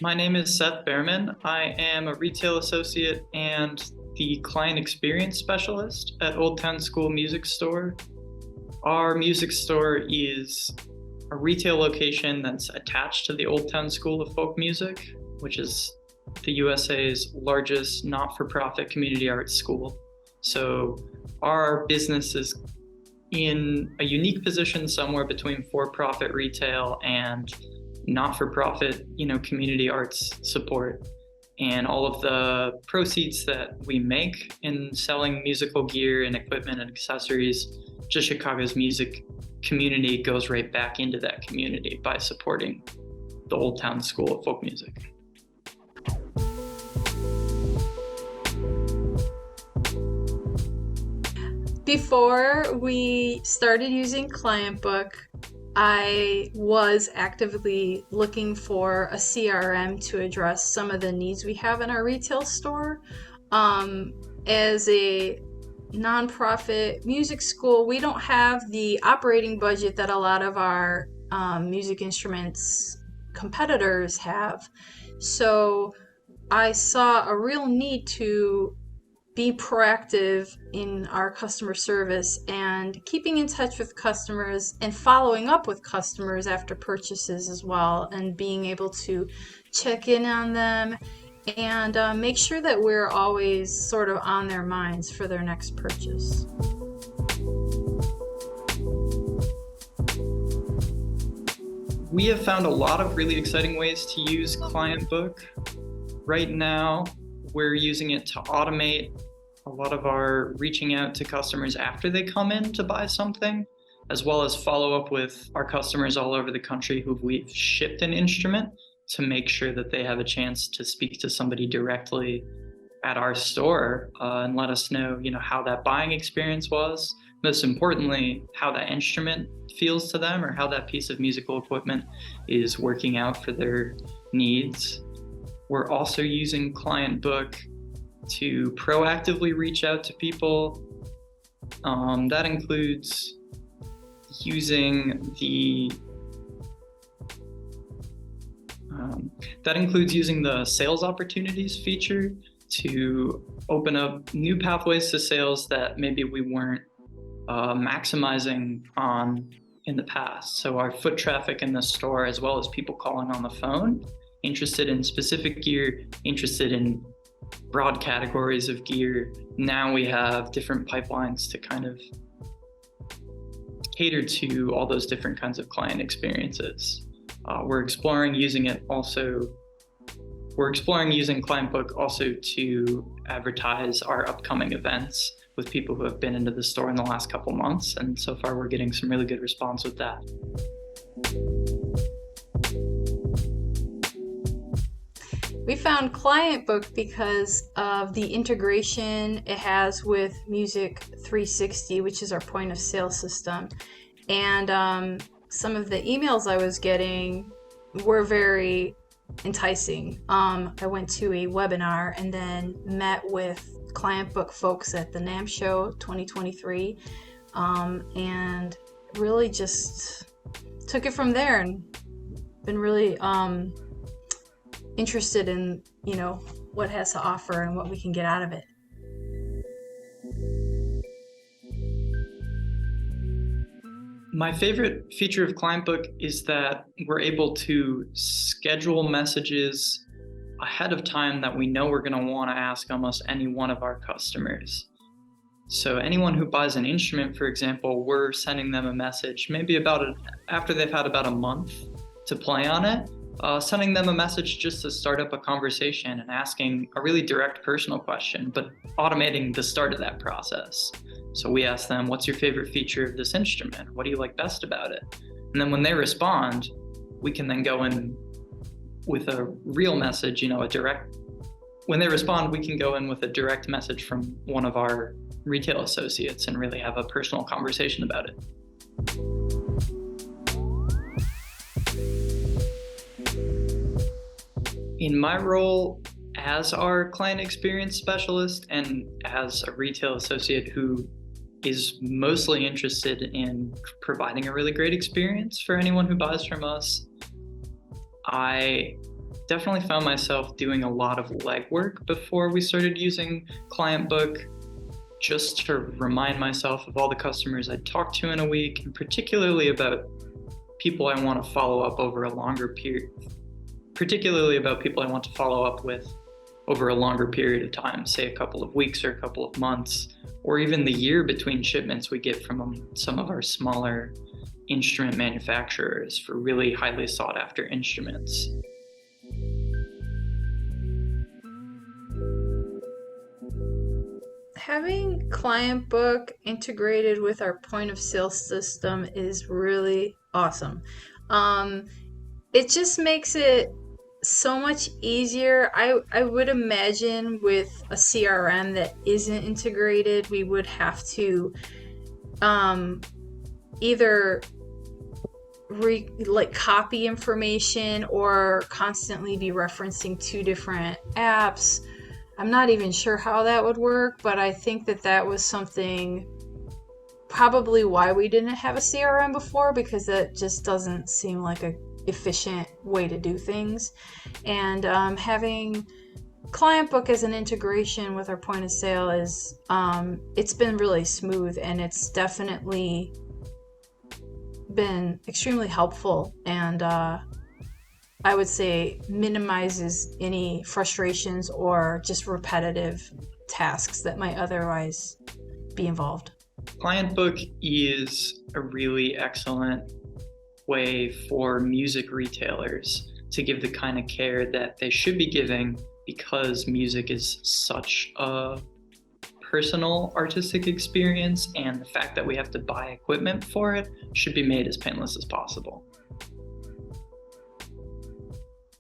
My name is Seth Bearman. I am a retail associate and the client experience specialist at Old Town School Music Store. Our music store is a retail location that's attached to the Old Town School of Folk Music, which is the USA's largest not-for-profit community arts school. So our business is in a unique position somewhere between for-profit retail and not-for-profit, community arts support. And all of the proceeds that we make in selling musical gear and equipment and accessories to Chicago's music community goes right back into that community by supporting the Old Town School of Folk Music. Before we started using Clientbook, I was actively looking for a CRM to address some of the needs we have in our retail store. As a nonprofit music school, we don't have the operating budget that a lot of our music instruments competitors have. So I saw a real need to be proactive in our customer service and keeping in touch with customers and following up with customers after purchases as well, and being able to check in on them and make sure that we're always sort of on their minds for their next purchase. We have found a lot of really exciting ways to use Clientbook. Right now, we're using it to automate a lot of our reaching out to customers after they come in to buy something, as well as follow up with our customers all over the country who we've shipped an instrument to make sure that they have a chance to speak to somebody directly at our store and let us know, how that buying experience was. Most importantly, how that instrument feels to them or how that piece of musical equipment is working out for their needs. We're also using Clientbook to proactively reach out to people. That includes using the sales opportunities feature to open up new pathways to sales that maybe we weren't maximizing on in the past. So our foot traffic in the store, as well as people calling on the phone, interested in specific gear, interested in broad categories of gear. Now we have different pipelines to kind of cater to all those different kinds of client experiences. We're exploring using Clientbook also to advertise our upcoming events with people who have been into the store in the last couple months. And so far we're getting some really good response with that. We found Clientbook because of the integration it has with Music 360, which is our point of sale system. And some of the emails I was getting were very enticing. I went to a webinar and then met with Clientbook folks at the NAMM Show 2023 and really just took it from there and been really interested in, what it has to offer and what we can get out of it. My favorite feature of Clientbook is that we're able to schedule messages ahead of time that we know we're going to want to ask almost any one of our customers. So anyone who buys an instrument, for example, we're sending them a message maybe after they've had about a month to play on it, sending them a message just to start up a conversation and asking a really direct personal question, but automating the start of that process. So we ask them, what's your favorite feature of this instrument? What do you like best about it? And then when they respond, we can then go in with a real message, when they respond, we can go in with a direct message from one of our retail associates and really have a personal conversation about it. In my role as our client experience specialist and as a retail associate who is mostly interested in providing a really great experience for anyone who buys from us, I definitely found myself doing a lot of legwork before we started using Clientbook, just to remind myself of all the customers I'd talked to in a week, and particularly about people I want to follow up over a longer period, particularly about people I want to follow up with over a longer period of time, say a couple of weeks or a couple of months, or even the year between shipments we get from some of our smaller instrument manufacturers for really highly sought after instruments. Having Clientbook integrated with our point of sale system is really awesome. It just makes it so much easier. I would imagine with a CRM that isn't integrated, we would have to either copy information or constantly be referencing two different apps. I'm not even sure how that would work, but I think that was something probably why we didn't have a CRM before, because that just doesn't seem like a efficient way to do things. And having Clientbook as an integration with our point of sale is it's been really smooth, and it's definitely been extremely helpful, and I would say minimizes any frustrations or just repetitive tasks that might otherwise be involved. Clientbook is a really excellent way for music retailers to give the kind of care that they should be giving, because music is such a personal artistic experience, and the fact that we have to buy equipment for it should be made as painless as possible.